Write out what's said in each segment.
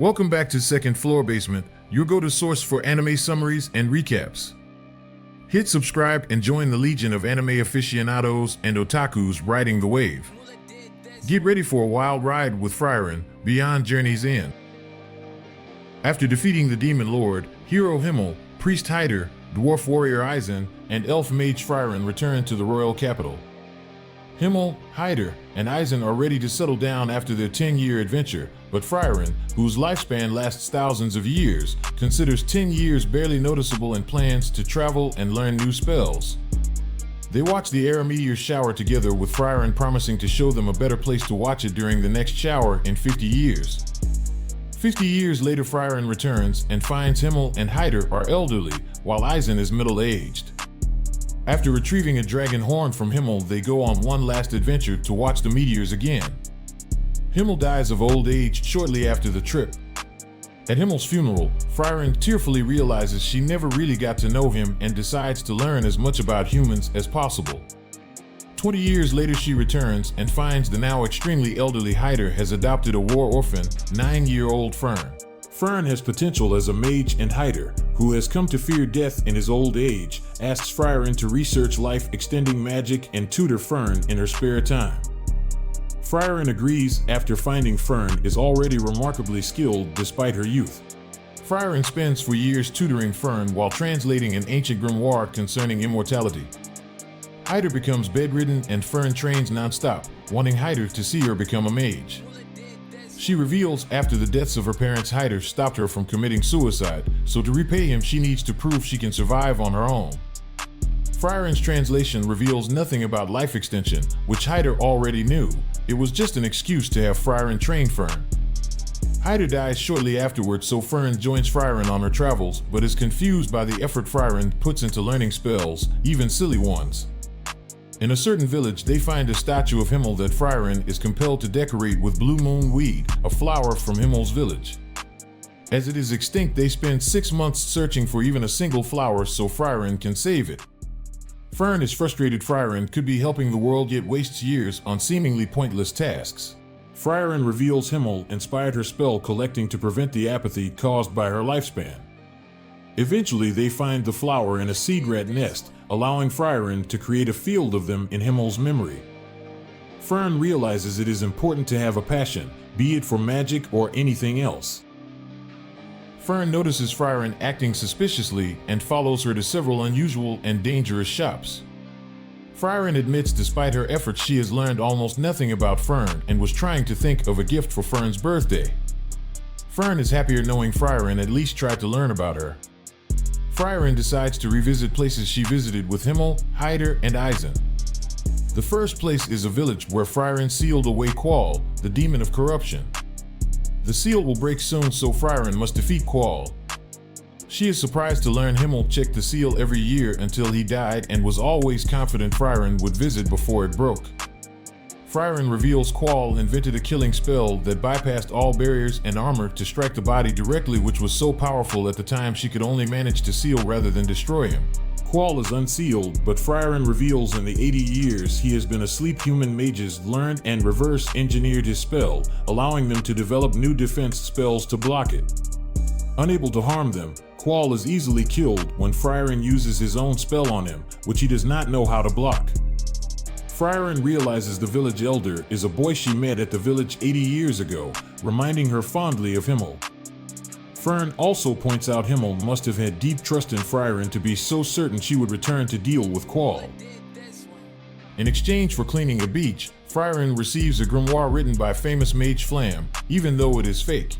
Welcome back to Second Floor Basement, your go-to source for anime summaries and recaps. Hit subscribe and join the legion of anime aficionados and otakus riding the wave. Get ready for a wild ride with Frieren, beyond Journey's End. After defeating the Demon Lord, Hero Himmel, Priest Hyder, Dwarf Warrior Aizen, and Elf Mage Frieren return to the royal capital. Himmel, Hyder, and Aizen are ready to settle down after their 10-year adventure, but Frieren, whose lifespan lasts thousands of years, considers 10 years barely noticeable and plans to travel and learn new spells. They watch the air meteor shower together, with Frieren promising to show them a better place to watch it during the next shower in 50 years. 50 years later, Frieren returns and finds Himmel and Hyder are elderly, while Aizen is middle-aged. After retrieving a dragon horn from Himmel, they go on one last adventure to watch the meteors again. Himmel dies of old age shortly after the trip. At Himmel's funeral, Frieren tearfully realizes she never really got to know him and decides to learn as much about humans as possible. 20 years later, she returns and finds the now extremely elderly Hyder has adopted a war orphan, 9-year-old Frieren. Frieren has potential as a mage, and Hyder, who has come to fear death in his old age, asks Frieren to research life-extending magic and tutor Frieren in her spare time. Frieren agrees after finding Frieren is already remarkably skilled despite her youth. Frieren spends for years tutoring Frieren while translating an ancient grimoire concerning immortality. Hyder becomes bedridden and Frieren trains non-stop, wanting Hyder to see her become a mage. She reveals after the deaths of her parents, Hyder stopped her from committing suicide, so to repay him she needs to prove she can survive on her own. Frieren's translation reveals nothing about life extension, which Hyder already knew. It was just an excuse to have Frieren train Frieren. Hyder dies shortly afterwards, so Frieren joins Frieren on her travels, but is confused by the effort Frieren puts into learning spells, even silly ones. In a certain village, they find a statue of Himmel that Frieren is compelled to decorate with blue moon weed, a flower from Himmel's village. As it is extinct, they spend 6 months searching for even a single flower so Frieren can save it. Frieren is frustrated Frieren could be helping the world yet wastes years on seemingly pointless tasks. Frieren reveals Himmel inspired her spell collecting to prevent the apathy caused by her lifespan. Eventually, they find the flower in a seed rat nest, allowing Frieren to create a field of them in Himmel's memory. Frieren realizes it is important to have a passion, be it for magic or anything else. Frieren notices Frieren acting suspiciously and follows her to several unusual and dangerous shops. Frieren admits despite her efforts she has learned almost nothing about Frieren and was trying to think of a gift for Frieren's birthday. Frieren is happier knowing Frieren at least tried to learn about her. Frieren decides to revisit places she visited with Himmel, Hyder, and Aizen. The first place is a village where Frieren sealed away Qual, the demon of corruption. The seal will break soon, so Frieren must defeat Qual. She is surprised to learn Himmel checked the seal every year until he died and was always confident Frieren would visit before it broke. Frieren reveals Qual invented a killing spell that bypassed all barriers and armor to strike the body directly, which was so powerful at the time she could only manage to seal rather than destroy him. Qual is unsealed, but Frieren reveals in the 80 years he has been asleep human mages learned and reverse engineered his spell, allowing them to develop new defense spells to block it. Unable to harm them, Qual is easily killed when Frieren uses his own spell on him, which he does not know how to block. Frieren realizes the village elder is a boy she met at the village 80 years ago, reminding her fondly of Himmel. Frieren also points out Himmel must have had deep trust in Frieren to be so certain she would return to deal with Qual. In exchange for cleaning a beach, Frieren receives a grimoire written by famous Mage Flam, even though it is fake.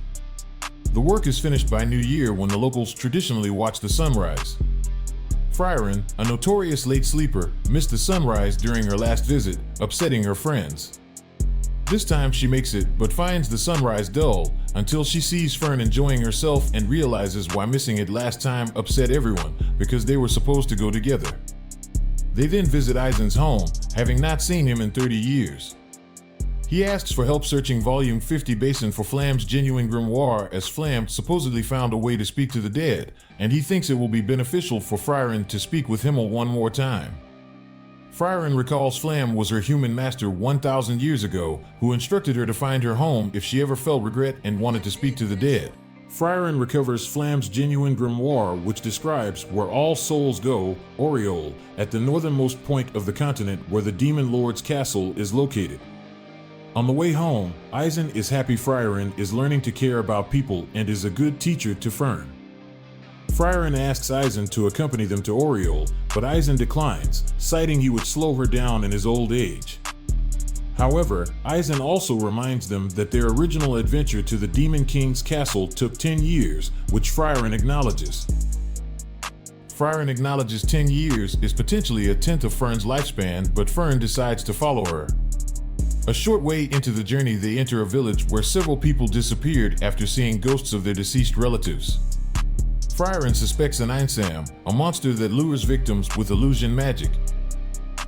The work is finished by New Year when the locals traditionally watch the sunrise. Frieren, a notorious late sleeper, missed the sunrise during her last visit, upsetting her friends. This time she makes it, but finds the sunrise dull, until she sees Frieren enjoying herself and realizes why missing it last time upset everyone, because they were supposed to go together. They then visit Aizen's home, having not seen him in 30 years. He asks for help searching Volume 50 Basin for Flam's genuine grimoire, as Flam supposedly found a way to speak to the dead, and he thinks it will be beneficial for Frieren to speak with Himmel one more time. Frieren recalls Flam was her human master 1,000 years ago, who instructed her to find her home if she ever felt regret and wanted to speak to the dead. Frieren recovers Flam's genuine grimoire, which describes where all souls go, Oriole, at the northernmost point of the continent where the Demon Lord's castle is located. On the way home, Eisen is happy Frieren is learning to care about people and is a good teacher to Fern. Frieren asks Eisen to accompany them to Oriole, but Eisen declines, citing he would slow her down in his old age. However, Eisen also reminds them that their original adventure to the Demon King's castle took 10 years, which Frieren acknowledges. Frieren acknowledges 10 years is potentially a tenth of Fern's lifespan, but Fern decides to follow her. A short way into the journey, they enter a village where several people disappeared after seeing ghosts of their deceased relatives. Frieren suspects an Einsam, a monster that lures victims with illusion magic.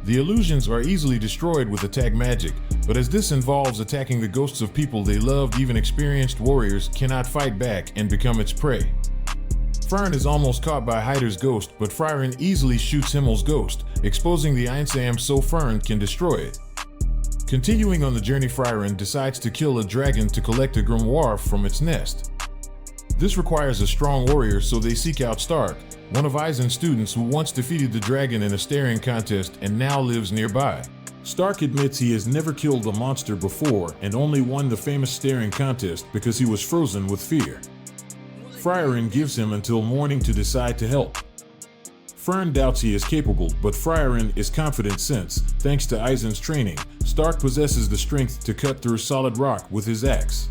The illusions are easily destroyed with attack magic, but as this involves attacking the ghosts of people they loved, even experienced warriors cannot fight back and become its prey. Fern is almost caught by Hyder's ghost, but Frieren easily shoots Himmel's ghost, exposing the Einsam so Fern can destroy it. Continuing on the journey, Frieren decides to kill a dragon to collect a grimoire from its nest. This requires a strong warrior, so they seek out Stark, one of Eisen's students who once defeated the dragon in a staring contest and now lives nearby. Stark admits he has never killed a monster before and only won the famous staring contest because he was frozen with fear. Frieren gives him until morning to decide to help. Fern doubts he is capable, but Frieren is confident since, thanks to Eisen's training, Stark possesses the strength to cut through solid rock with his axe.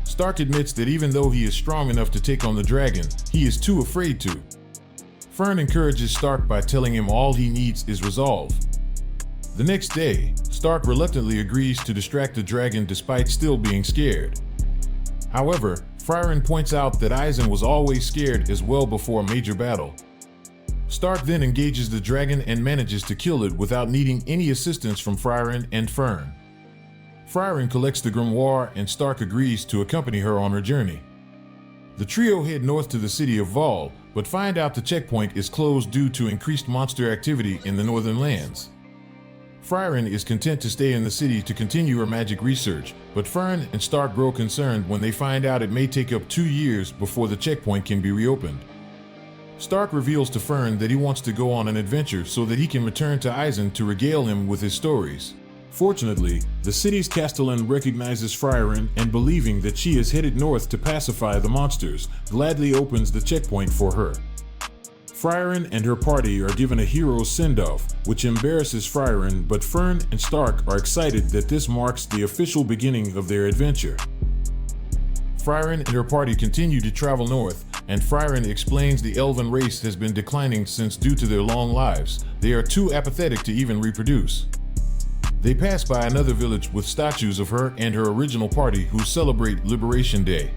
Stark admits that even though he is strong enough to take on the dragon, he is too afraid to. Fern encourages Stark by telling him all he needs is resolve. The next day, Stark reluctantly agrees to distract the dragon despite still being scared. However, Frieren points out that Eisen was always scared as well before a major battle. Stark then engages the dragon and manages to kill it without needing any assistance from Frieren and Fern. Frieren collects the grimoire and Stark agrees to accompany her on her journey. The trio head north to the city of Vol, but find out the checkpoint is closed due to increased monster activity in the northern lands. Frieren is content to stay in the city to continue her magic research, but Fern and Stark grow concerned when they find out it may take up 2 years before the checkpoint can be reopened. Stark reveals to Fern that he wants to go on an adventure so that he can return to Eisen to regale him with his stories. Fortunately, the city's castellan recognizes Frieren and, believing that she is headed north to pacify the monsters, gladly opens the checkpoint for her. Frieren and her party are given a hero's send-off, which embarrasses Frieren, but Fern and Stark are excited that this marks the official beginning of their adventure. Frieren and her party continue to travel north, and Frieren explains the elven race has been declining since, due to their long lives, they are too apathetic to even reproduce. They pass by another village with statues of her and her original party who celebrate Liberation Day.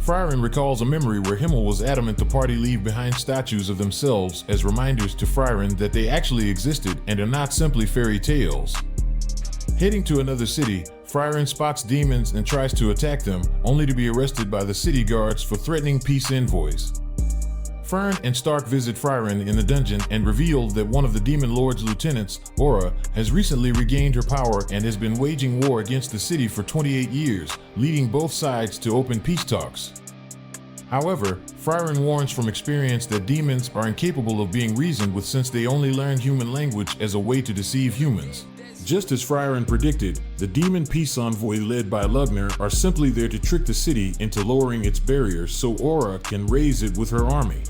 Frieren recalls a memory where Himmel was adamant the party leave behind statues of themselves as reminders to Frieren that they actually existed and are not simply fairy tales. Heading to another city, Frieren spots demons and tries to attack them, only to be arrested by the city guards for threatening peace envoys. Fern and Stark visit Frieren in the dungeon and reveal that one of the Demon Lord's lieutenants, Aura, has recently regained her power and has been waging war against the city for 28 years, leading both sides to open peace talks. However, Frieren warns from experience that demons are incapable of being reasoned with since they only learn human language as a way to deceive humans. Just as Frieren predicted, the demon peace envoy led by Lugner are simply there to trick the city into lowering its barriers so Aura can raise it with her army.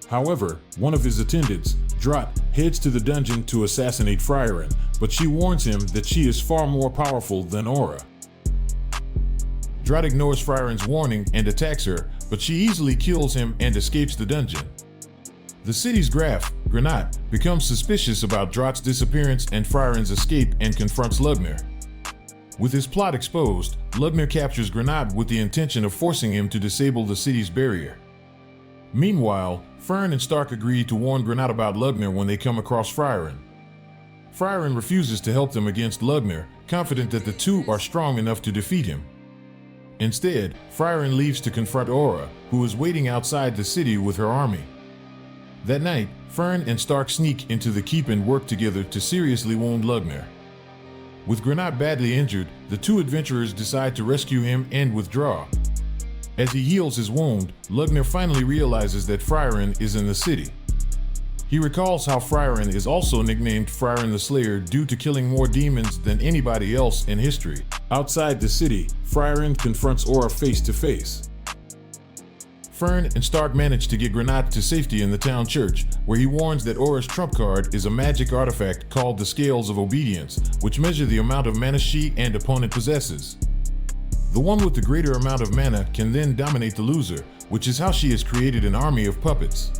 However, one of his attendants, Drat, heads to the dungeon to assassinate Frieren, but she warns him that she is far more powerful than Aura. Drat ignores Frieren's warning and attacks her, but she easily kills him and escapes the dungeon. The city's Graf, Granat, becomes suspicious about Drat's disappearance and Frieren's escape and confronts Lugner. With his plot exposed, Lugner captures Granat with the intention of forcing him to disable the city's barrier. Meanwhile, Fern and Stark agree to warn Granat about Lugner when they come across Frieren. Frieren refuses to help them against Lugner, confident that the two are strong enough to defeat him. Instead, Frieren leaves to confront Aura, who is waiting outside the city with her army. That night, Frieren and Stark sneak into the keep and work together to seriously wound Lugner. With Granat badly injured, the two adventurers decide to rescue him and withdraw. As he heals his wound, Lugner finally realizes that Frieren is in the city. He recalls how Frieren is also nicknamed Frieren the Slayer due to killing more demons than anybody else in history. Outside the city, Frieren confronts Aura face to face. Frieren and Stark manage to get Granat to safety in the town church, where he warns that Aura's trump card is a magic artifact called the Scales of Obedience, which measure the amount of mana she and opponent possesses. The one with the greater amount of mana can then dominate the loser, which is how she has created an army of puppets.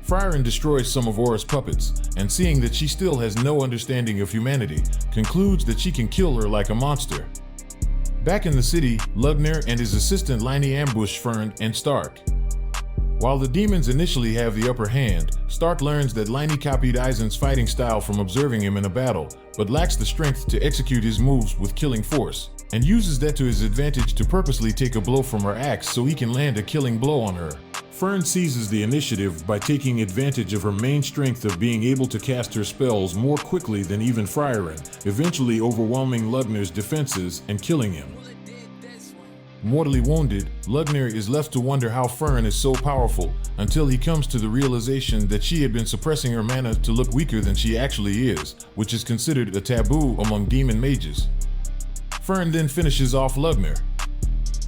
Frieren destroys some of Aura's puppets, and seeing that she still has no understanding of humanity, concludes that she can kill her like a monster. Back in the city, Lugner and his assistant Liney ambush Frieren and Stark. While the demons initially have the upper hand, Stark learns that Liney copied Eisen's fighting style from observing him in a battle, but lacks the strength to execute his moves with killing force, and uses that to his advantage to purposely take a blow from her axe so he can land a killing blow on her. Frieren seizes the initiative by taking advantage of her main strength of being able to cast her spells more quickly than even Frieren, eventually overwhelming Lugner's defenses and killing him. Mortally wounded, Lugner is left to wonder how Frieren is so powerful, until he comes to the realization that she had been suppressing her mana to look weaker than she actually is, which is considered a taboo among demon mages. Frieren then finishes off Lugner.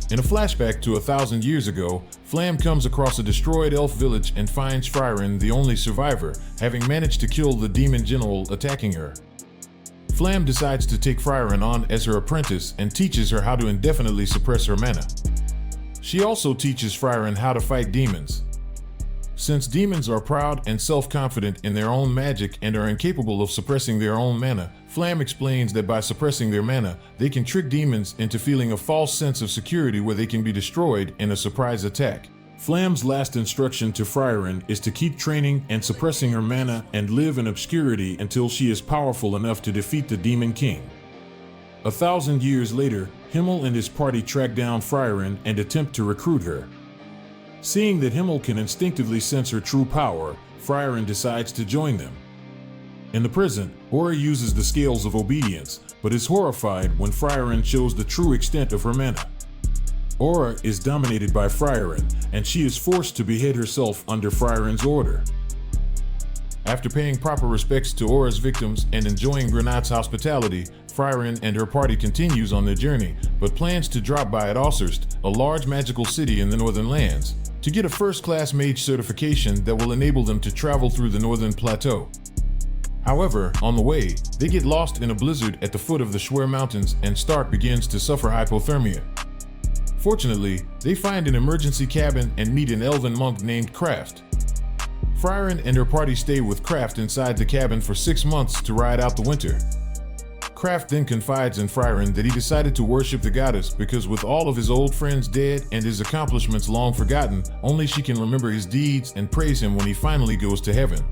In a flashback to 1,000 years ago, Flam comes across a destroyed elf village and finds Frieren the only survivor, having managed to kill the demon general attacking her. Flam decides to take Frieren on as her apprentice and teaches her how to indefinitely suppress her mana. She also teaches Frieren how to fight demons. Since demons are proud and self-confident in their own magic and are incapable of suppressing their own mana, Flam explains that by suppressing their mana, they can trick demons into feeling a false sense of security where they can be destroyed in a surprise attack. Flam's last instruction to Frieren is to keep training and suppressing her mana and live in obscurity until she is powerful enough to defeat the Demon King. 1,000 years later, Himmel and his party track down Frieren and attempt to recruit her. Seeing that Himmel can instinctively sense her true power, Frieren decides to join them. In the present, Aura uses the Scales of Obedience, but is horrified when Frieren shows the true extent of her mana. Aura is dominated by Frieren, and she is forced to behead herself under Frieren's order. After paying proper respects to Aura's victims and enjoying Granat's hospitality, Frieren and her party continues on their journey, but plans to drop by at Osserst, a large magical city in the Northern Lands, to get a first-class mage certification that will enable them to travel through the Northern Plateau. However, on the way, they get lost in a blizzard at the foot of the Schwer Mountains and Stark begins to suffer hypothermia. Fortunately, they find an emergency cabin and meet an elven monk named Kraft. Frieren and her party stay with Kraft inside the cabin for 6 months to ride out the winter. Kraft then confides in Frieren that he decided to worship the goddess because with all of his old friends dead and his accomplishments long forgotten, only she can remember his deeds and praise him when he finally goes to heaven.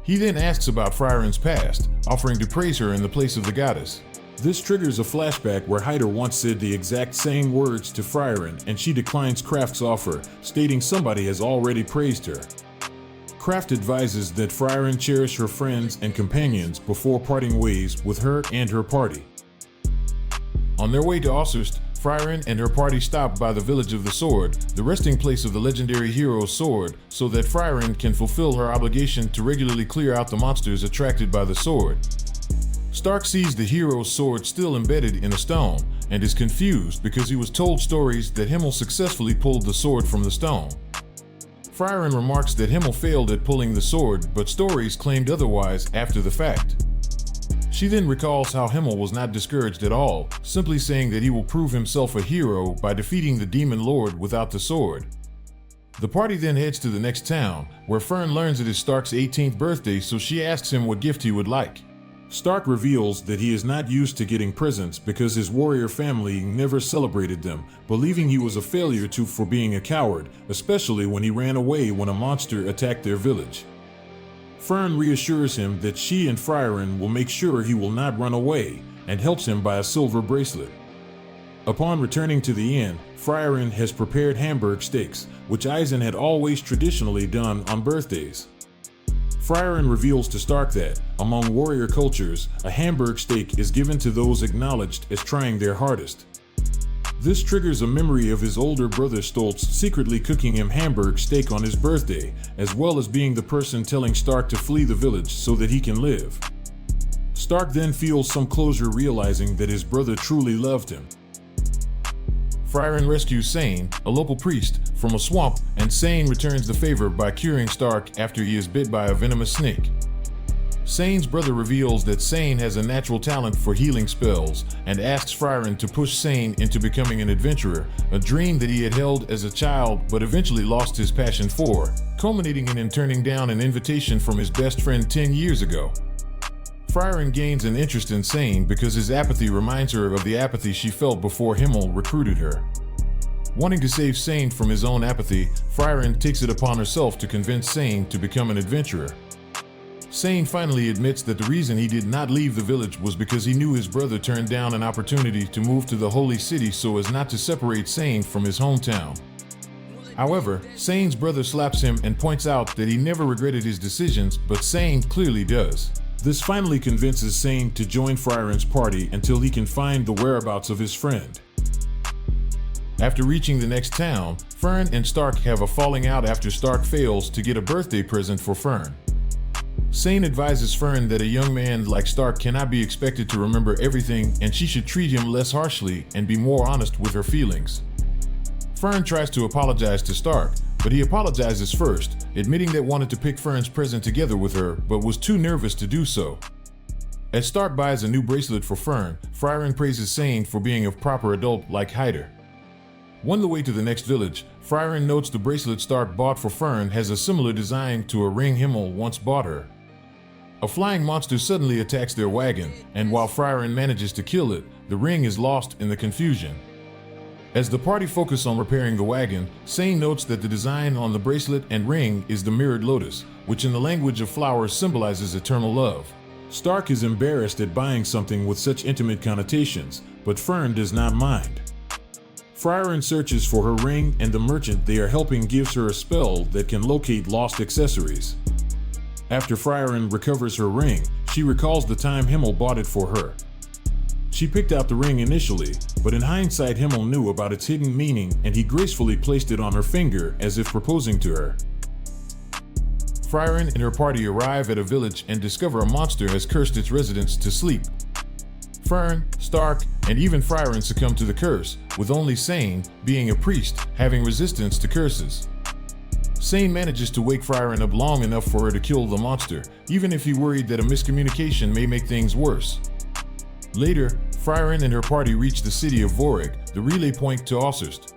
He then asks about Frieren's past, offering to praise her in the place of the goddess. This triggers a flashback where Hyder once said the exact same words to Frieren and she declines Kraft's offer, stating somebody has already praised her. Kraft advises that Frieren cherish her friends and companions before parting ways with her and her party. On their way to Osserst, Frieren and her party stop by the Village of the Sword, the resting place of the legendary hero's sword, so that Frieren can fulfill her obligation to regularly clear out the monsters attracted by the sword. Stark sees the hero's sword still embedded in a stone, and is confused because he was told stories that Himmel successfully pulled the sword from the stone. Frieren remarks that Himmel failed at pulling the sword, but stories claimed otherwise after the fact. She then recalls how Himmel was not discouraged at all, simply saying that he will prove himself a hero by defeating the demon lord without the sword. The party then heads to the next town, where Fern learns it is Stark's 18th birthday, so she asks him what gift he would like. Stark reveals that he is not used to getting presents because his warrior family never celebrated them, believing he was a failure for being a coward, especially when he ran away when a monster attacked their village. Fern reassures him that she and Frieren will make sure he will not run away, and helps him buy a silver bracelet. Upon returning to the inn, Frieren has prepared Hamburg steaks, which Eisen had always traditionally done on birthdays. Frieren reveals to Stark that, among warrior cultures, a Hamburg steak is given to those acknowledged as trying their hardest. This triggers a memory of his older brother Stoltz secretly cooking him Hamburg steak on his birthday, as well as being the person telling Stark to flee the village so that he can live. Stark then feels some closure, realizing that his brother truly loved him. Frieren rescues Sane, a local priest, from a swamp, and Sane returns the favor by curing Stark after he is bit by a venomous snake. Sane's brother reveals that Sane has a natural talent for healing spells and asks Frieren to push Sane into becoming an adventurer, a dream that he had held as a child but eventually lost his passion for, culminating in him turning down an invitation from his best friend 10 years ago. Frieren gains an interest in Sane because his apathy reminds her of the apathy she felt before Himmel recruited her. Wanting to save Sane from his own apathy, Frieren takes it upon herself to convince Sane to become an adventurer. Sane finally admits that the reason he did not leave the village was because he knew his brother turned down an opportunity to move to the Holy City so as not to separate Sane from his hometown. However, Sane's brother slaps him and points out that he never regretted his decisions, but Sane clearly does. This finally convinces Sane to join Frieren's party until he can find the whereabouts of his friend. After reaching the next town, Fern and Stark have a falling out after Stark fails to get a birthday present for Fern. Sane advises Fern that a young man like Stark cannot be expected to remember everything and she should treat him less harshly and be more honest with her feelings. Fern tries to apologize to Stark, but he apologizes first, admitting that wanted to pick Fern's present together with her but was too nervous to do so. As Stark buys a new bracelet for Fern, Frieren praises Sane for being a proper adult like Hyder. On the way to the next village, Frieren notes the bracelet Stark bought for Fern has a similar design to a ring Himmel once bought her. A flying monster suddenly attacks their wagon, and while Frieren manages to kill it, the ring is lost in the confusion. As the party focus on repairing the wagon, Sane notes that the design on the bracelet and ring is the mirrored lotus, which in the language of flowers symbolizes eternal love. Stark is embarrassed at buying something with such intimate connotations, but Fern does not mind. Frieren searches for her ring, and the merchant they are helping gives her a spell that can locate lost accessories. After Frieren recovers her ring, she recalls the time Himmel bought it for her. She picked out the ring initially, but in hindsight Himmel knew about its hidden meaning and he gracefully placed it on her finger as if proposing to her. Frieren and her party arrive at a village and discover a monster has cursed its residents to sleep. Fern, Stark, and even Frieren succumb to the curse, with only Sane, being a priest, having resistance to curses. Sane manages to wake Frieren up long enough for her to kill the monster, even if he worried that a miscommunication may make things worse. Later, Frieren and her party reach the city of Vorig, the relay point to Osserst.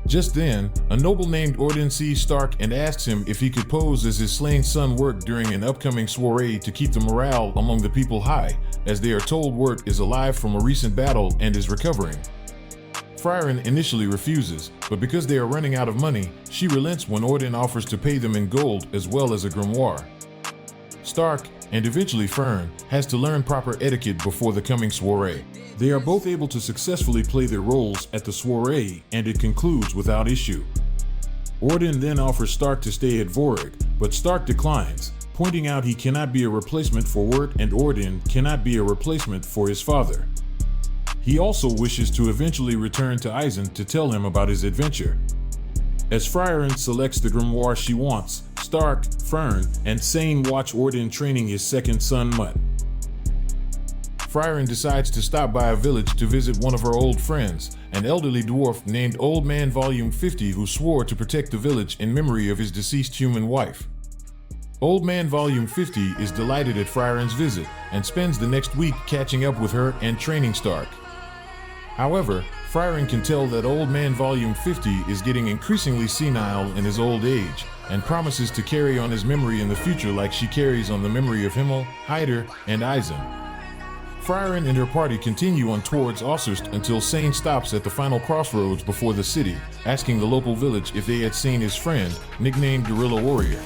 Just then, a noble named Orden sees Stark and asks him if he could pose as his slain son Wirt during an upcoming soiree to keep the morale among the people high, as they are told Wirt is alive from a recent battle and is recovering. Frieren initially refuses, but because they are running out of money, she relents when Orden offers to pay them in gold as well as a grimoire. Stark, and eventually Fern, has to learn proper etiquette before the coming soiree. They are both able to successfully play their roles at the soiree, and it concludes without issue. Orden then offers Stark to stay at Vorig, but Stark declines, pointing out he cannot be a replacement for Wirt and Orden cannot be a replacement for his father. He also wishes to eventually return to Eisen to tell him about his adventure. As Frieren selects the grimoire she wants, Stark, Fern, and Sane watch Orden training his second son Mutt. Frieren decides to stop by a village to visit one of her old friends, an elderly dwarf named Old Man Volume 50 who swore to protect the village in memory of his deceased human wife. Old Man Volume 50 is delighted at Frieren's visit and spends the next week catching up with her and training Stark. However, Frieren can tell that Old Man Volume 50 is getting increasingly senile in his old age and promises to carry on his memory in the future like she carries on the memory of Himmel, Hyder, and Eisen. Frieren and her party continue on towards Osserst until Sane stops at the final crossroads before the city, asking the local village if they had seen his friend, nicknamed Guerrilla Warrior.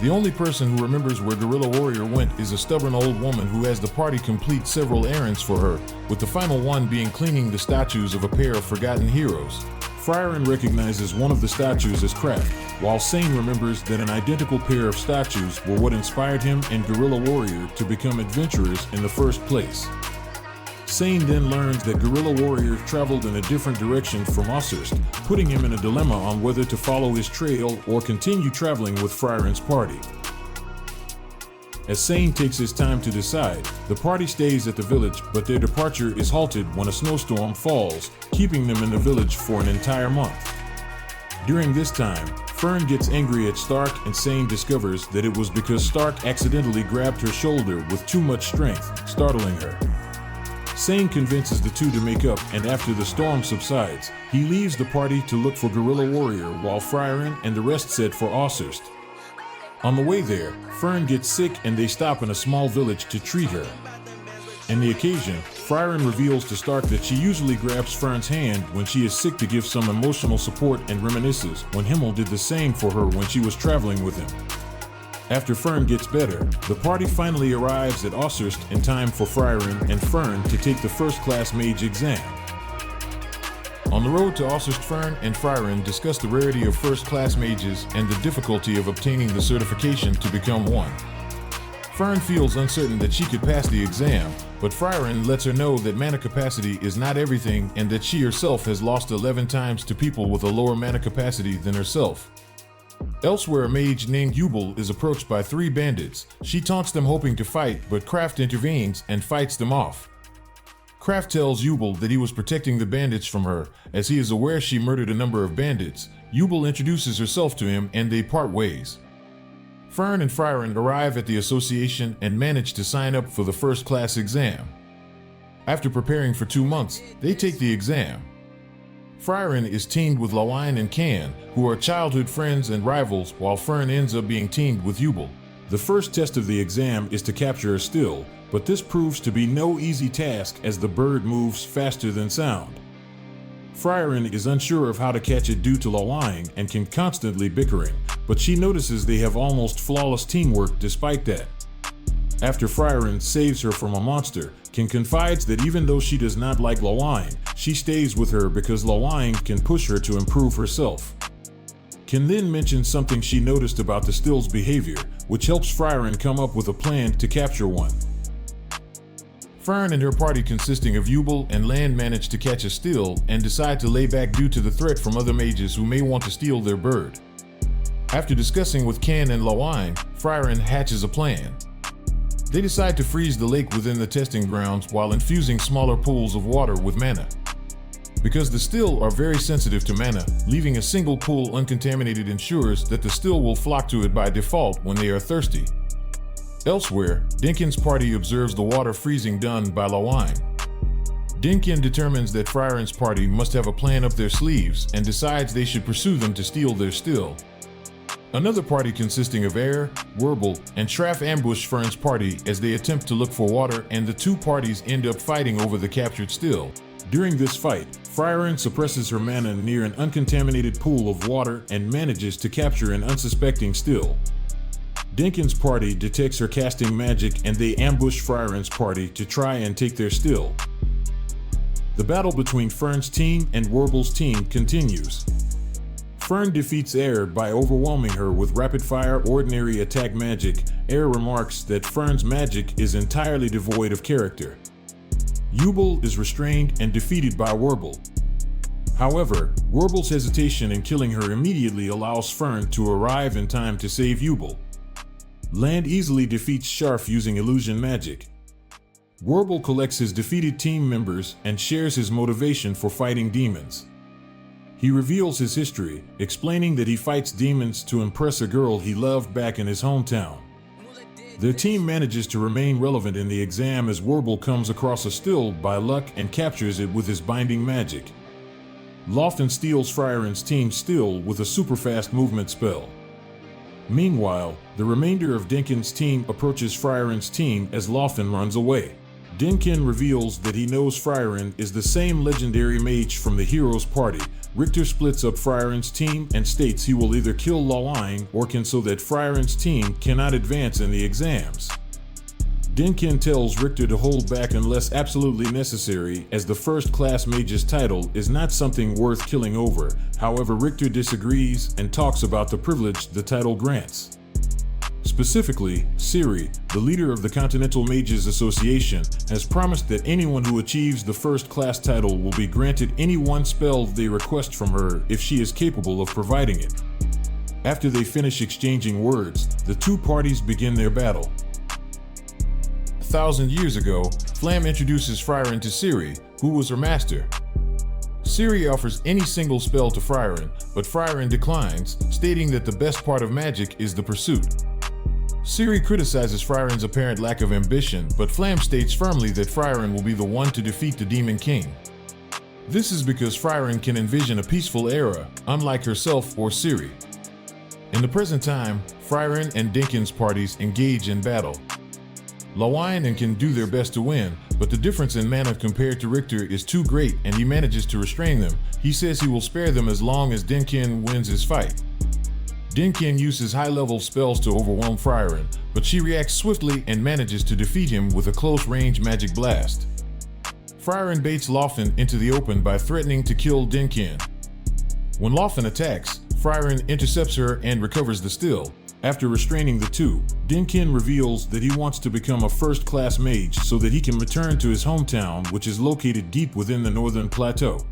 The only person who remembers where Guerrilla Warrior went is a stubborn old woman who has the party complete several errands for her, with the final one being cleaning the statues of a pair of forgotten heroes. Frieren recognizes one of the statues as Kraft, while Sane remembers that an identical pair of statues were what inspired him and Guerrilla Warrior to become adventurers in the first place. Sane then learns that Guerrilla Warrior traveled in a different direction from Osirst, putting him in a dilemma on whether to follow his trail or continue traveling with Frieren's party. As Sane takes his time to decide, the party stays at the village, but their departure is halted when a snowstorm falls, keeping them in the village for an entire month. During this time, Fern gets angry at Stark and Sane discovers that it was because Stark accidentally grabbed her shoulder with too much strength, startling her. Sane convinces the two to make up, and after the storm subsides, he leaves the party to look for Guerrilla Warrior while Frieren and the rest set for Osirst. On the way there, Fern gets sick and they stop in a small village to treat her. On the occasion, Frieren reveals to Stark that she usually grabs Fern's hand when she is sick to give some emotional support and reminisces when Himmel did the same for her when she was traveling with him. After Fern gets better, the party finally arrives at Osirst in time for Frieren and Fern to take the first-class mage exam. On the road to Osirst, Fern and Frieren discuss the rarity of first-class mages and the difficulty of obtaining the certification to become one. Fern feels uncertain that she could pass the exam, but Frieren lets her know that mana capacity is not everything and that she herself has lost 11 times to people with a lower mana capacity than herself. Elsewhere, a mage named Yubel is approached by 3 bandits. She taunts them hoping to fight, but Kraft intervenes and fights them off. Kraft tells Yubel that he was protecting the bandits from her, as he is aware she murdered a number of bandits. Yubel introduces herself to him and they part ways. Fern and Frieren arrive at the association and manage to sign up for the first-class exam. After preparing for 2 months, they take the exam. Frieren is teamed with Lawine and Can, who are childhood friends and rivals, while Fern ends up being teamed with Yubel. The first test of the exam is to capture a still, but this proves to be no easy task as the bird moves faster than sound. Frieren is unsure of how to catch it due to Lawine and can constantly bickering, but she notices they have almost flawless teamwork despite that. After Frieren saves her from a monster, Kin confides that even though she does not like Lawine, she stays with her because Lawine can push her to improve herself. Kin then mentions something she noticed about the still's behavior, which helps Frieren come up with a plan to capture one. Fern and her party consisting of Yubel and Land manage to catch a still and decide to lay back due to the threat from other mages who may want to steal their bird. After discussing with Can and Lawine, Frieren hatches a plan. They decide to freeze the lake within the testing grounds while infusing smaller pools of water with mana. Because the still are very sensitive to mana, leaving a single pool uncontaminated ensures that the still will flock to it by default when they are thirsty. Elsewhere, Dinkin's party observes the water freezing done by Lawine. Dinkin determines that Frieren's party must have a plan up their sleeves and decides they should pursue them to steal their still. Another party consisting of Air, Werble, and Traff ambush Fern's party as they attempt to look for water, and the two parties end up fighting over the captured still. During this fight, Frieren suppresses her mana near an uncontaminated pool of water and manages to capture an unsuspecting still. Dinkin's party detects her casting magic and they ambush Frieren's party to try and take their still. The battle between Fern's team and Werble's team continues. Fern defeats Air by overwhelming her with rapid-fire ordinary attack magic. Air remarks that Fern's magic is entirely devoid of character. Yubel is restrained and defeated by Werble. However, Werble's hesitation in killing her immediately allows Fern to arrive in time to save Yubel. Land easily defeats Sharf using illusion magic. Werble collects his defeated team members and shares his motivation for fighting demons. He reveals his history, explaining that he fights demons to impress a girl he loved back in his hometown. Their team manages to remain relevant in the exam as Werble comes across a still by luck and captures it with his binding magic. Lofton steals Frieren's team still with a super fast movement spell. Meanwhile, the remainder of Dinkin's team approaches Frieren's team as Lofton runs away. Dinkin reveals that he knows Frieren is the same legendary mage from the hero's party, Richter splits up Frieren's team and states he will either kill Lawine or can so that Frieren's team cannot advance in the exams. Denkin tells Richter to hold back unless absolutely necessary, as the first-class mage's title is not something worth killing over. However, Richter disagrees and talks about the privilege the title grants. Specifically, Ciri, the leader of the Continental Mages Association, has promised that anyone who achieves the first-class title will be granted any one spell they request from her if she is capable of providing it. After they finish exchanging words, the two parties begin their battle. 1,000 years ago, Flam introduces Frieren to Ciri, who was her master. Ciri offers any single spell to Frieren, but Frieren declines, stating that the best part of magic is the pursuit. Ciri criticizes Frieren's apparent lack of ambition, but Flam states firmly that Frieren will be the one to defeat the Demon King. This is because Frieren can envision a peaceful era, unlike herself or Ciri. In the present time, Frieren and Denkin's parties engage in battle. Lawine can do their best to win, but the difference in mana compared to Richter is too great and he manages to restrain them. He says he will spare them as long as Denkin wins his fight. Denkin uses high-level spells to overwhelm Frieren, but she reacts swiftly and manages to defeat him with a close-range magic blast. Frieren baits Lawine into the open by threatening to kill Denkin. When Lawine attacks, Frieren intercepts her and recovers the still. After restraining the two, Denkin reveals that he wants to become a first-class mage so that he can return to his hometown, which is located deep within the northern plateau.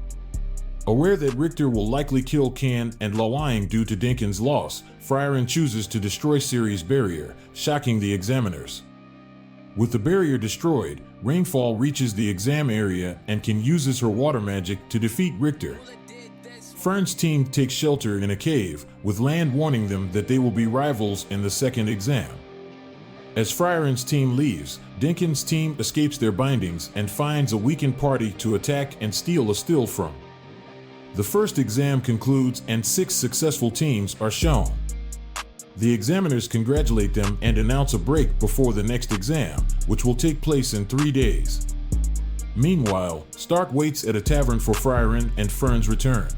Aware that Richter will likely kill Can and Lawine due to Denkin's loss, Frieren chooses to destroy Ciri's barrier, shocking the examiners. With the barrier destroyed, Rainfall reaches the exam area and Can uses her water magic to defeat Richter. Fern's team takes shelter in a cave, with Land warning them that they will be rivals in the second exam. As Frieren's team leaves, Denkin's team escapes their bindings and finds a weakened party to attack and steal a still from. The first exam concludes and 6 successful teams are shown. The examiners congratulate them and announce a break before the next exam, which will take place in 3 days. Meanwhile, Stark waits at a tavern for Frieren and Fern's return.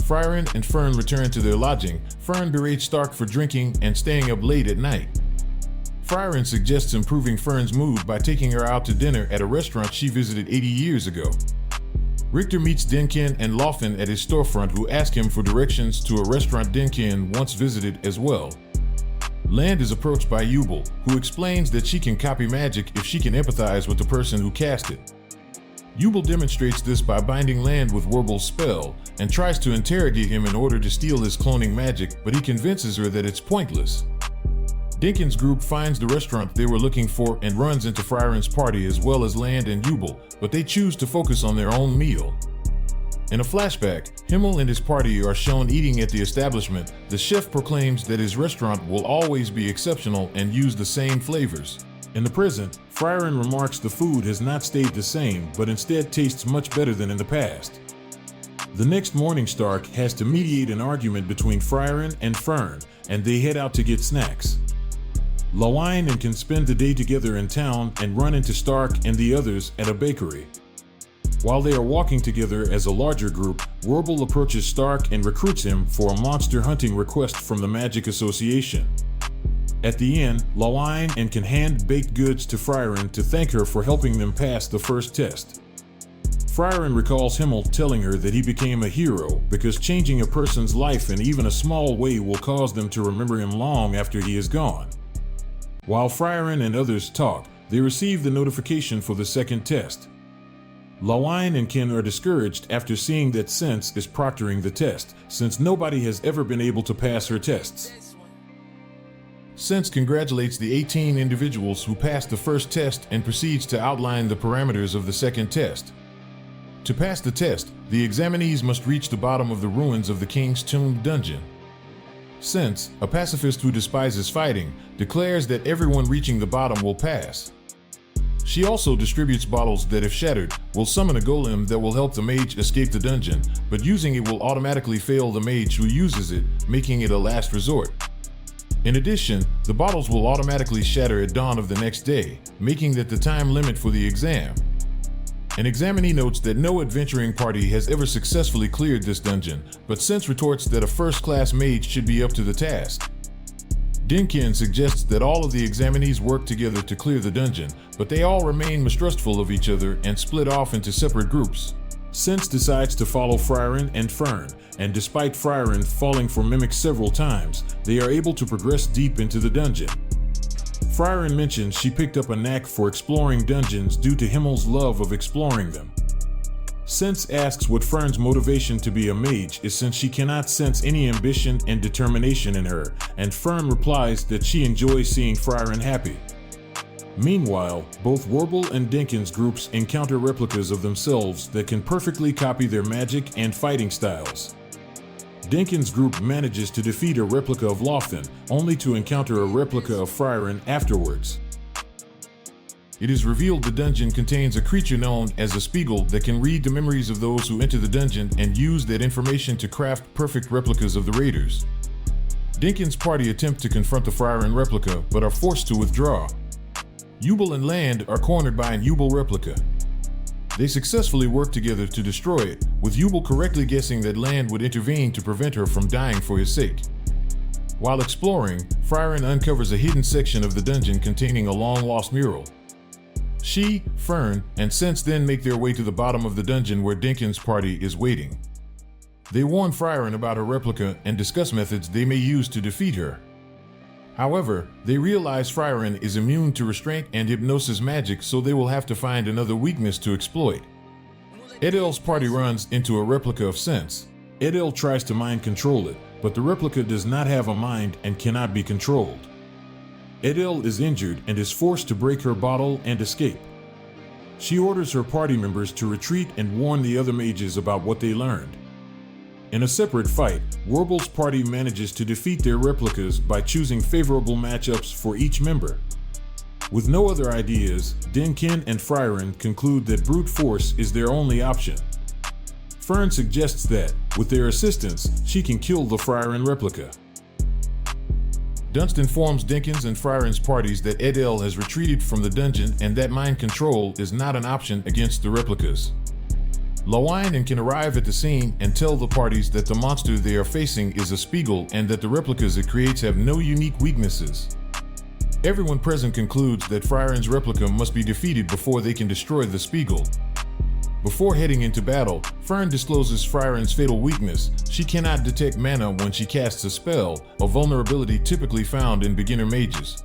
Frieren and Fern return to their lodging. Fern berates Stark for drinking and staying up late at night. Frieren suggests improving Fern's mood by taking her out to dinner at a restaurant she visited 80 years ago. Richter meets Denkin and Lawine at his storefront, who ask him for directions to a restaurant Denkin once visited as well. Land is approached by Yubel, who explains that she can copy magic if she can empathize with the person who cast it. Yubel demonstrates this by binding Land with Werbel's spell and tries to interrogate him in order to steal his cloning magic, but he convinces her that it's pointless. Denkin's group finds the restaurant they were looking for and runs into Frieren's party as well as Land and Yubel, but they choose to focus on their own meal. In a flashback, Himmel and his party are shown eating at the establishment. The chef proclaims that his restaurant will always be exceptional and use the same flavors. In the present, Frieren remarks the food has not stayed the same, but instead tastes much better than in the past. The next morning, Stark has to mediate an argument between Frieren and Fern, and they head out to get snacks. Lawine can spend the day together in town and run into Stark and the others at a bakery. While they are walking together as a larger group, Werbel approaches Stark and recruits him for a monster hunting request from the Magic Association. At the end, Lawine can hand baked goods to Frieren to thank her for helping them pass the first test. Frieren recalls Himmel telling her that he became a hero because changing a person's life in even a small way will cause them to remember him long after he is gone. While Frieren and others talk, they receive the notification for the second test. Lawine and Ken are discouraged after seeing that Sense is proctoring the test, since nobody has ever been able to pass her tests. Sense congratulates the 18 individuals who passed the first test and proceeds to outline the parameters of the second test. To pass the test, the examinees must reach the bottom of the ruins of the King's Tomb dungeon. Sense, a pacifist who despises fighting, declares that everyone reaching the bottom will pass. She also distributes bottles that, if shattered, will summon a golem that will help the mage escape the dungeon, but using it will automatically fail the mage who uses it, making it a last resort. In addition, the bottles will automatically shatter at dawn of the next day, making that the time limit for the exam. An examinee notes that no adventuring party has ever successfully cleared this dungeon, but Sense retorts that a first-class mage should be up to the task. Dinkin suggests that all of the examinees work together to clear the dungeon, but they all remain mistrustful of each other and split off into separate groups. Sense decides to follow Frieren and Fern, and despite Frieren falling for mimics several times, they are able to progress deep into the dungeon. Frieren mentions she picked up a knack for exploring dungeons due to Himmel's love of exploring them. Sense asks what Fern's motivation to be a mage is since she cannot sense any ambition and determination in her, and Fern replies that she enjoys seeing Frieren happy. Meanwhile, both Warble and Dinkin's groups encounter replicas of themselves that can perfectly copy their magic and fighting styles. Dinkin's group manages to defeat a replica of Lofton, only to encounter a replica of Frieren afterwards. It is revealed the dungeon contains a creature known as a Spiegel that can read the memories of those who enter the dungeon and use that information to craft perfect replicas of the raiders. Dinkin's party attempt to confront the Frieren replica but are forced to withdraw. Yubel and Land are cornered by an Yubel replica. They successfully work together to destroy it, with Yubel correctly guessing that Land would intervene to prevent her from dying for his sake. While exploring, Frieren uncovers a hidden section of the dungeon containing a long-lost mural. She, Fern, and Sense then make their way to the bottom of the dungeon where Dinkin's party is waiting. They warn Frieren about her replica and discuss methods they may use to defeat her. However, they realize Frieren is immune to restraint and hypnosis magic, so they will have to find another weakness to exploit. Edel's party runs into a replica of Sense. Edel tries to mind control it, but the replica does not have a mind and cannot be controlled. Edel is injured and is forced to break her bottle and escape. She orders her party members to retreat and warn the other mages about what they learned. In a separate fight, Warble's party manages to defeat their replicas by choosing favorable matchups for each member. With no other ideas, Dinkin and Frieren conclude that brute force is their only option. Fern suggests that, with their assistance, she can kill the Frieren replica. Dunst informs Dinkin's and Frieren's parties that Edel has retreated from the dungeon and that mind control is not an option against the replicas. Lawine can arrive at the scene and tell the parties that the monster they are facing is a Spiegel and that the replicas it creates have no unique weaknesses. Everyone present concludes that Frieren's replica must be defeated before they can destroy the Spiegel. Before heading into battle, Fern discloses Frieren's fatal weakness. She cannot detect mana when she casts a spell, a vulnerability typically found in beginner mages.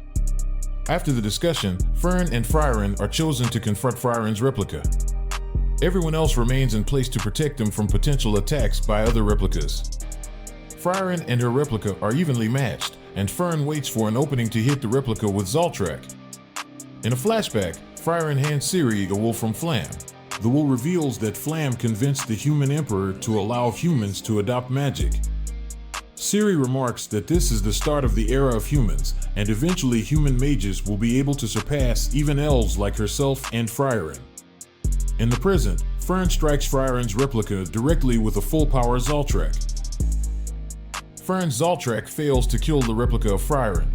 After the discussion, Fern and Frieren are chosen to confront Frieren's replica. Everyone else remains in place to protect them from potential attacks by other replicas. Frieren and her replica are evenly matched, and Fern waits for an opening to hit the replica with Zoltrak. In a flashback, Frieren hands Ciri a wool from Flam. The wool reveals that Flam convinced the human emperor to allow humans to adopt magic. Ciri remarks that this is the start of the era of humans, and eventually human mages will be able to surpass even elves like herself and Frieren. In the present, Fern strikes Frieren's replica directly with a full-power Zoltrak. Fern's Zoltrak fails to kill the replica of Frieren.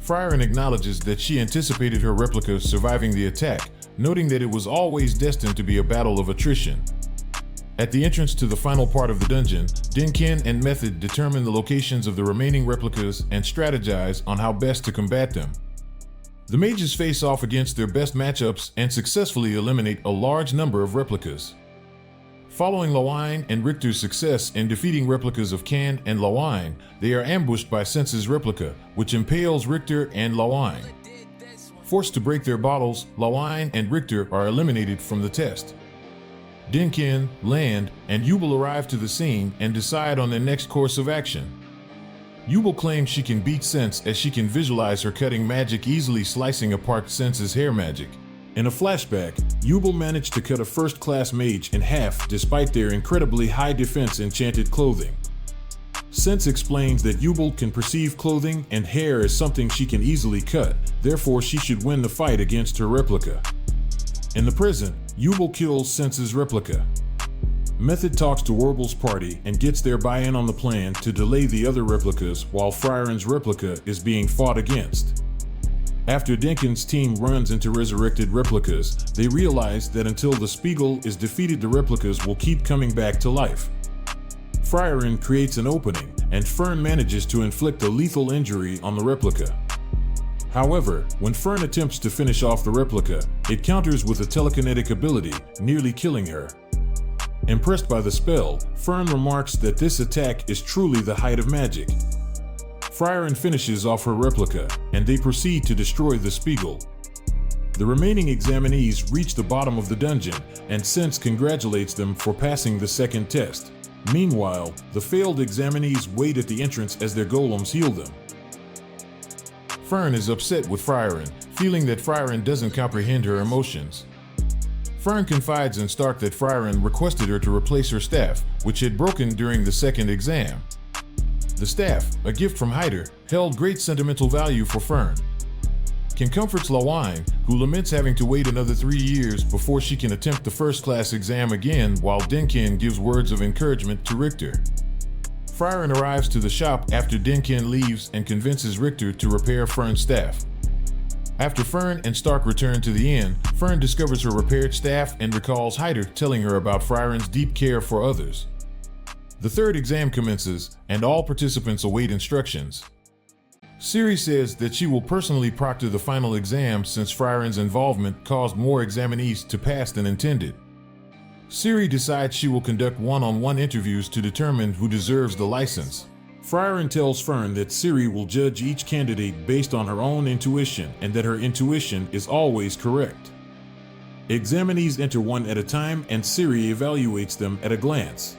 Frieren acknowledges that she anticipated her replica surviving the attack, noting that it was always destined to be a battle of attrition. At the entrance to the final part of the dungeon, Dinkin and Method determine the locations of the remaining replicas and strategize on how best to combat them. The mages face off against their best matchups and successfully eliminate a large number of replicas. Following Lawine and Richter's success in defeating replicas of Can and Lawine, they are ambushed by Sense's replica, which impales Richter and Lawine. Forced to break their bottles, Lawine and Richter are eliminated from the test. Dinkin, Land, and Yubel arrive to the scene and decide on their next course of action. Yubel claims she can beat Sense as she can visualize her cutting magic easily slicing apart Sense's hair magic. In a flashback, Yubel managed to cut a first-class mage in half despite their incredibly high defense enchanted clothing. Sense explains that Yubel can perceive clothing and hair as something she can easily cut, therefore she should win the fight against her replica. In the present, Yubel kills Sense's replica. Method talks to Warble's party and gets their buy-in on the plan to delay the other replicas while Frieren's replica is being fought against. After Dinkin's team runs into resurrected replicas, they realize that until the Spiegel is defeated, the replicas will keep coming back to life. Frieren creates an opening, and Fern manages to inflict a lethal injury on the replica. However, when Fern attempts to finish off the replica, it counters with a telekinetic ability, nearly killing her. Impressed by the spell, Fern remarks that this attack is truly the height of magic. Frieren finishes off her replica, and they proceed to destroy the Spiegel. The remaining examinees reach the bottom of the dungeon, and Sense congratulates them for passing the second test. Meanwhile, the failed examinees wait at the entrance as their golems heal them. Fern is upset with Frieren, feeling that Frieren doesn't comprehend her emotions. Fern confides in Stark that Frieren requested her to replace her staff, which had broken during the second exam. The staff, a gift from Hyder, held great sentimental value for Fern. Ken comforts Lawine, who laments having to wait another 3 years before she can attempt the first-class exam again, while Dinkin gives words of encouragement to Richter. Frieren arrives to the shop after Dinkin leaves and convinces Richter to repair Fern's staff. After Fern and Stark return to the inn, Fern discovers her repaired staff and recalls Hyder telling her about Frieren's deep care for others. The third exam commences, and all participants await instructions. Ciri says that she will personally proctor the final exam since Frieren's involvement caused more examinees to pass than intended. Ciri decides she will conduct one-on-one interviews to determine who deserves the license. Frieren tells Fern that Ciri will judge each candidate based on her own intuition and that her intuition is always correct. Examinees enter one at a time, and Ciri evaluates them at a glance.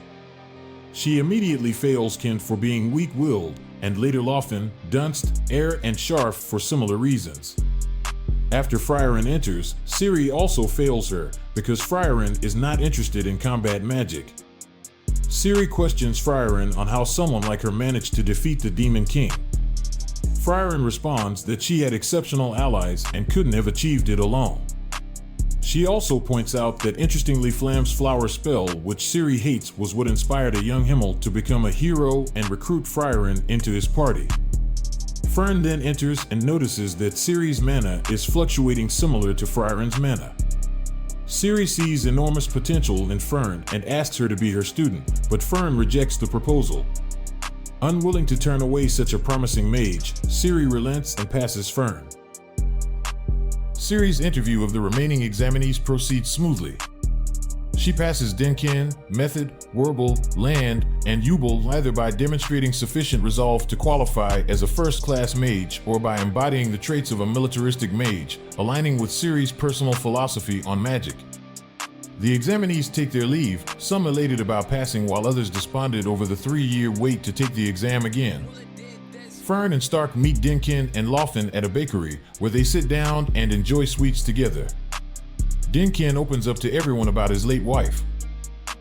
She immediately fails Ken for being weak-willed, and later Lofton, Dunst, Eyre, and Sharf for similar reasons. After Frieren enters, Ciri also fails her because Frieren is not interested in combat magic. Ciri questions Frieren on how someone like her managed to defeat the Demon King. Frieren responds that she had exceptional allies and couldn't have achieved it alone. She also points out that interestingly Flam's flower spell, which Ciri hates, was what inspired a young Himmel to become a hero and recruit Frieren into his party. Fern then enters and notices that Ciri's mana is fluctuating similar to Frieren's mana. Ciri sees enormous potential in Fern and asks her to be her student, but Fern rejects the proposal. Unwilling to turn away such a promising mage, Ciri relents and passes Fern. Ciri's interview of the remaining examinees proceeds smoothly. She passes Dinkin, Method, Werble, Land, and Yubel either by demonstrating sufficient resolve to qualify as a first-class mage or by embodying the traits of a militaristic mage, aligning with Ciri's personal philosophy on magic. The examinees take their leave, some elated about passing while others despondent over the 3-year wait to take the exam again. Fern and Stark meet Dinkin and Lofton at a bakery, where they sit down and enjoy sweets together. Dinkin opens up to everyone about his late wife.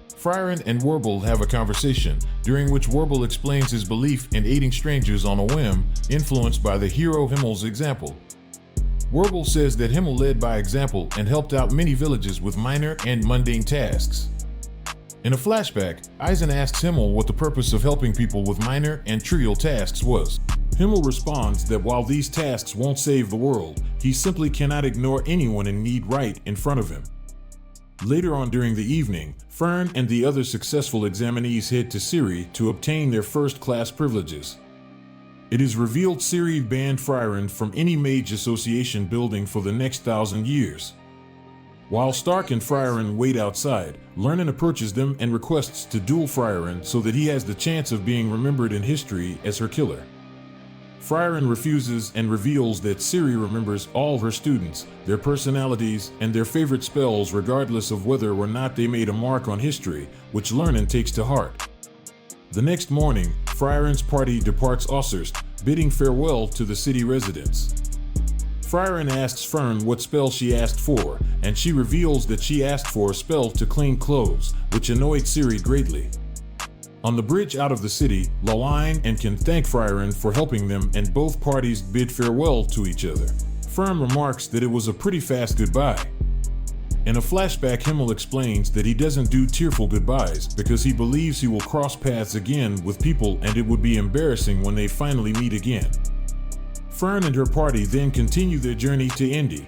Frieren and Werble have a conversation, during which Werble explains his belief in aiding strangers on a whim, influenced by the hero Himmel's example. Werble says that Himmel led by example and helped out many villages with minor and mundane tasks. In a flashback, Eisen asks Himmel what the purpose of helping people with minor and trivial tasks was. Himmel responds that while these tasks won't save the world, he simply cannot ignore anyone in need right in front of him. Later on during the evening, Fern and the other successful examinees head to Ciri to obtain their first-class privileges. It is revealed Ciri banned Frieren from any mage association building for the next 1,000 years. While Stark and Frieren wait outside, Lernen approaches them and requests to duel Frieren so that he has the chance of being remembered in history as her killer. Frieren refuses and reveals that Ciri remembers all her students, their personalities, and their favorite spells regardless of whether or not they made a mark on history, which Lernen takes to heart. The next morning, Frieren's party departs Osserst, bidding farewell to the city residents. Frieren asks Fern what spell she asked for, and she reveals that she asked for a spell to clean clothes, which annoyed Ciri greatly. On the bridge out of the city, Lawine and Ken thank Frieren for helping them, and both parties bid farewell to each other. Fern remarks that it was a pretty fast goodbye. In a flashback, Himmel explains that he doesn't do tearful goodbyes because he believes he will cross paths again with people and it would be embarrassing when they finally meet again. Fern and her party then continue their journey to Indy.